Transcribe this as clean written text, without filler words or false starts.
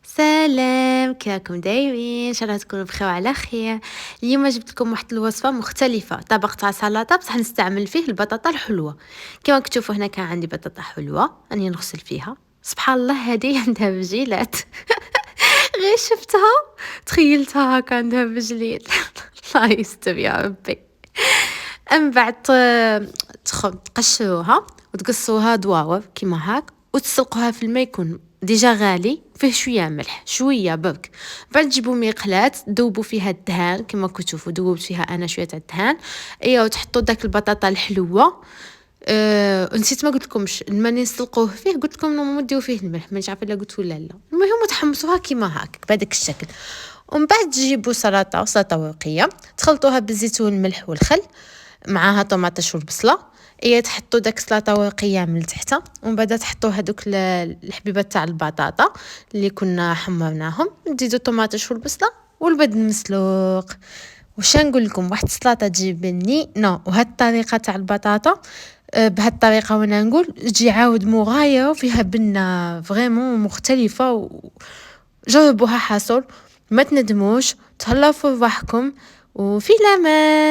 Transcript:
سلام، كيراكم دايرين؟ ان شاء الله تكونوا بخير وعلى خير. اليوم جبت لكم واحد الوصفه مختلفه، طبق تاع سلطه بصح نستعمل فيه البطاطا الحلوه. كما كتشوفوا هنا كان عندي بطاطا حلوه راني نغسل فيها. سبحان الله هذه عندها بجيلات. غير شفتها تخيلتها هكا عندها بجليل. الله يستر يا ربي. من بعد تقشروها وتقصوها دواور كيما هاك، وتسلقوها في الماء يكون ديجا غالي فيه شويه ملح شويه برك. بعد تجيبوا مقلاة تذوبوا فيها الدهان كما كتشوفوا ذوبت فيها انا شويه تاع الدهان. ايوا وتحطوا داك البطاطا الحلوه. نسيت ما قلت لكمش الماء اللي نسلقوه فيه، قلت لكم نورمالمون نديروا فيه الملح، مانيش عارفه الا قلت ولا لا. المهم تحمصوها كيما هاك بهذاك الشكل. ومن بعد تجيبوا سلطه ورقيه تخلطوها بالزيت والملح والخل، معاها طوماطش والبصله. ايه تحطوا داك السلطه ورقيه من تحت، ومن بعد تحطوا هذوك الحبيبات تاع البطاطا اللي كنا حمرناهم، تزيدوا الطوماطش والبصله والبيض المسلوق. واش نقول لكم، واحد السلطه تجي بنينه. وهاد الطريقه تاع البطاطا بهاد الطريقه وانا نقول تجي عاود مغايره وفيها بنه فريمون مختلفه. جربوها حصل ما تندموش، تهلاو في رواحكم وفي الامان.